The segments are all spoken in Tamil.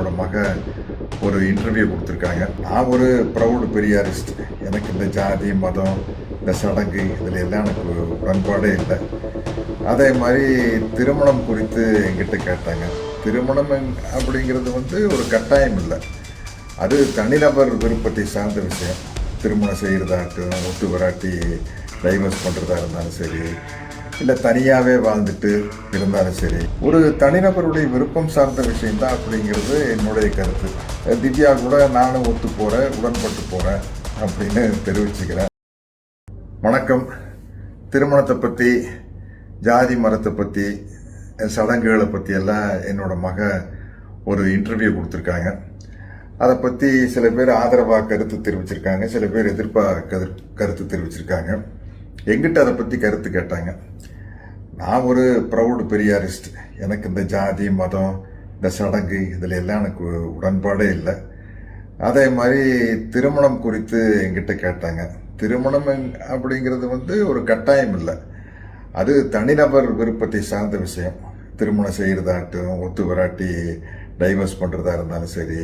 என்னோட மக ஒரு இன்டர்வியூ கொடுத்துருக்காங்க. நான் ஒரு ப்ரௌடு பெரியாரிஸ்ட். எனக்கு இந்த ஜாதி மதம் இந்த சடங்கு இதில் எல்லாம் எனக்கு உடன்பாடே இல்லை. அதே மாதிரி திருமணம் குறித்து என்கிட்ட கேட்டாங்க. திருமணம் அப்படிங்கிறது ஒரு கட்டாயம் இல்லை, அது தனிநபர் விருப்பத்தை சார்ந்த விஷயம். திருமணம் செய்கிறதாகட்டும், ஒத்து வராட்டி டைவர்ஸ் பண்ணுறதா இருந்தாலும் சரி, இல்லை தனியாகவே வாழ்ந்துட்டு இருந்தாலும் சரி, ஒரு தனிநபருடைய விருப்பம் சார்ந்த விஷயந்தான் அப்படிங்கிறது என்னுடைய கருத்து. திவ்யா கூட நானும் ஒத்து போகிறேன், உடன்பட்டு போகிறேன் அப்படின்னு தெரிவிச்சுக்கிறேன். வணக்கம். திருமணத்தை பற்றி, ஜாதி மதத்தை பற்றி, சடங்குகளை பற்றி எல்லாம் என்னோட மக ஒரு இன்டர்வியூ கொடுத்துருக்காங்க. அதை பற்றி சில பேர் ஆதரவாக கருத்து தெரிவிச்சிருக்காங்க, சில பேர் எதிர்ப்பாக கருத்து தெரிவிச்சிருக்காங்க. எங்கிட்ட அதை பற்றி கருத்து கேட்டாங்க. நான் ஒரு ப்ரௌடு பெரியாரிஸ்ட். எனக்கு இந்த ஜாதி மதம் இந்த சடங்கு இதில் எல்லாம் எனக்கு உடன்பாடே இல்லை. அதே மாதிரி திருமணம் குறித்து என்கிட்ட கேட்டாங்க. திருமணம் அப்படிங்கிறது ஒரு கட்டாயம் இல்லை, அது தனிநபர் விருப்பத்தை சார்ந்த விஷயம். திருமணம் செய்கிறதாகட்டும், ஒத்து வராட்டி டைவர்ஸ் பண்ணுறதா இருந்தாலும் சரி,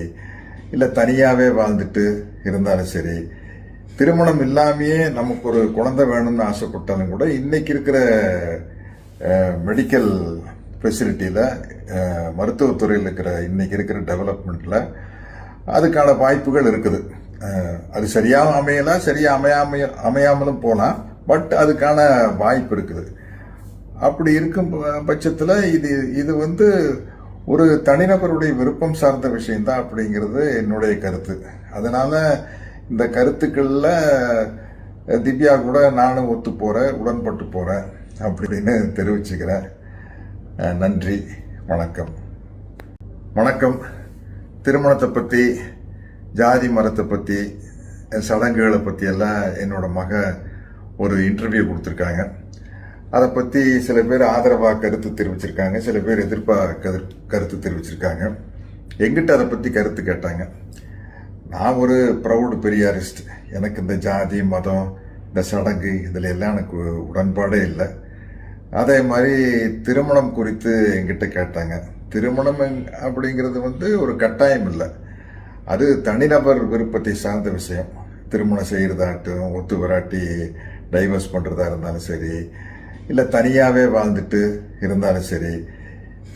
இல்லை தனியாகவே வாழ்ந்துட்டு இருந்தாலும் சரி, திருமணம் இல்லாமையே நமக்கு ஒரு குழந்தை வேணும்னு ஆசைப்பட்டாலும் கூட இன்னைக்கு இருக்கிற மெடிக்கல் ஃபெசிலிட்டியில், மருத்துவத்துறையில் இன்னைக்கு இருக்கிற டெவலப்மெண்ட்டில் அதுக்கான வாய்ப்புகள் இருக்குது. அது சரியாக அமையலாம், சரியாக அமையாமலும் போகலாம், பட் அதுக்கான வாய்ப்பு இருக்குது. அப்படி இருக்கும் பட்சத்தில் இது ஒரு தனிநபருடைய விருப்பம் சார்ந்த விஷயந்தான் அப்படிங்கிறது என்னுடைய கருத்து. அதனால இந்த கருத்துக்களில் திவ்யா கூட நானும் ஒத்து போகிறேன், உடன்பட்டு போகிறேன் அப்படின்னு தெரிவிச்சுக்கிறேன். நன்றி, வணக்கம். வணக்கம். திருமணத்தை பற்றி, ஜாதி மதத்தை பற்றி, சடங்குகளை பற்றி எல்லாம் என்னோட மக ஒரு இன்டர்வியூ கொடுத்துருக்காங்க. அதை பற்றி சில பேர் ஆதரவாக கருத்து தெரிவிச்சிருக்காங்க, சில பேர் எதிர்ப்பாக கருத்து தெரிவிச்சிருக்காங்க. எங்கிட்ட அதை பற்றி கருத்து கேட்டாங்க. நான் ஒரு ப்ரௌடு பெரியாரிஸ்ட். எனக்கு இந்த ஜாதி மதம் இந்த சடங்கு இதில் எல்லாம் எனக்கு உடன்பாடே இல்லை. அதே மாதிரி திருமணம் குறித்து என்கிட்ட கேட்டாங்க. திருமணம் அப்படிங்கிறது ஒரு கட்டாயம் இல்லை, அது தனிநபர் விருப்பத்தை சார்ந்த விஷயம். திருமணம் செய்கிறதாகட்டும், ஒத்து வராட்டி டைவர்ஸ் பண்ணுறதா இருந்தாலும் சரி, இல்லை தனியாகவே வாழ்ந்துட்டு இருந்தாலும் சரி,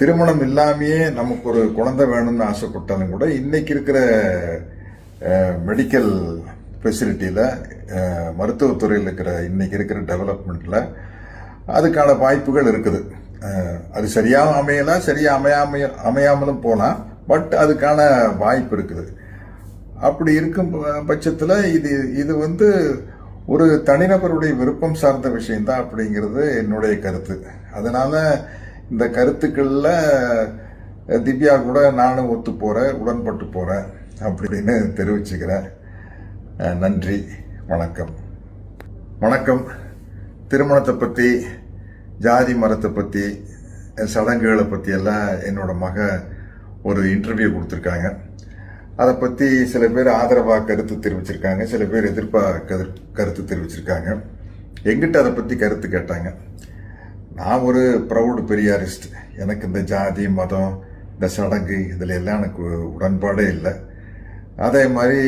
திருமணம் இல்லாமையே நமக்கு ஒரு குழந்தை வேணும்னு ஆசைப்பட்டாலும் கூட இன்னைக்கு இருக்கிற மெடிக்கல் ஃபெசிலிட்டியில், மருத்துவத்துறையில் இன்னைக்கு இருக்கிற டெவலப்மெண்ட்டில் அதுக்கான வாய்ப்புகள் இருக்குது. அது சரியாக அமையலாம், சரியாக அமையாமலும் போகலாம், பட் அதுக்கான வாய்ப்பு இருக்குது. அப்படி இருக்கும் பட்சத்தில் இது ஒரு தனிநபருடைய விருப்பம் சார்ந்த விஷயந்தான் அப்படிங்கிறது என்னுடைய கருத்து. அதனால இந்த கருத்துக்களில் திவ்யா கூட நானும் ஒத்து போகிறேன், உடன்பட்டு போகிறேன் அப்படின்னு தெரிவிச்சுக்கிறேன். நன்றி, வணக்கம். வணக்கம். திருமணத்தை பற்றி, ஜாதி மதத்தை பற்றி, சடங்குகளை பற்றி எல்லாம் என்னோட மக ஒரு இன்டர்வியூ கொடுத்துருக்காங்க. அதை பற்றி சில பேர் ஆதரவாக கருத்து தெரிவிச்சிருக்காங்க, சில பேர் எதிர்ப்பாக கருத்து தெரிவிச்சிருக்காங்க. எங்கிட்ட அதை பற்றி கருத்து கேட்டாங்க. நான் ஒரு ப்ரௌடு பெரியாரிஸ்ட். எனக்கு இந்த ஜாதி மதம் இந்த சடங்கு இதில் எல்லாம் எனக்கு உடன்பாடே இல்லை. அதே மாதிரி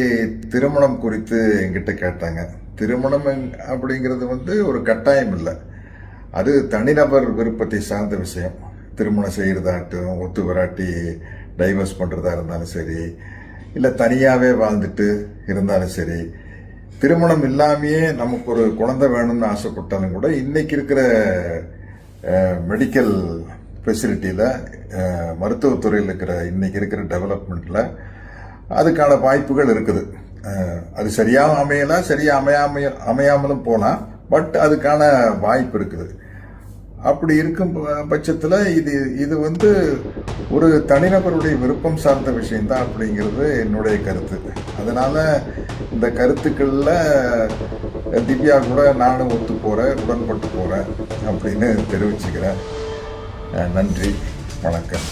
திருமணம் குறித்து என்கிட்ட கேட்டாங்க. திருமணம் அப்படிங்கிறது ஒரு கட்டாயம் இல்லை, அது தனிநபர் விருப்பத்தை சார்ந்த விஷயம். திருமணம் செய்கிறதாகட்டும், ஒத்து வராட்டி டைவர்ஸ் பண்ணுறதா இருந்தாலும் சரி, இல்லை தனியாகவே வாழ்ந்துட்டு இருந்தாலும் சரி, திருமணம் இல்லாமையே நமக்கு ஒரு குழந்தை வேணும்னு ஆசைப்பட்டாலும் கூட இன்னைக்கு இருக்கிற மெடிக்கல் ஃபெசிலிட்டியில், மருத்துவத்துறையில் இன்னைக்கு இருக்கிற டெவலப்மெண்ட்டில் அதுக்கான வாய்ப்புகள் இருக்குது. அது சரியாக அமையலாம், சரியாக அமையாமலும் போகலாம், பட் அதுக்கான வாய்ப்பு இருக்குது. அப்படி இருக்கும் பட்சத்தில் இது ஒரு தனிநபருடைய விருப்பம் சார்ந்த விஷயந்தான் அப்படிங்கிறது என்னுடைய கருத்து. அதனால இந்த கருத்துக்களில் திவ்யா கூட நானும் ஒத்து போகிறேன், உடன்பட்டு போகிறேன் அப்படின்னு தெரிவிச்சுக்கிறேன். நன்றி, வணக்கம்.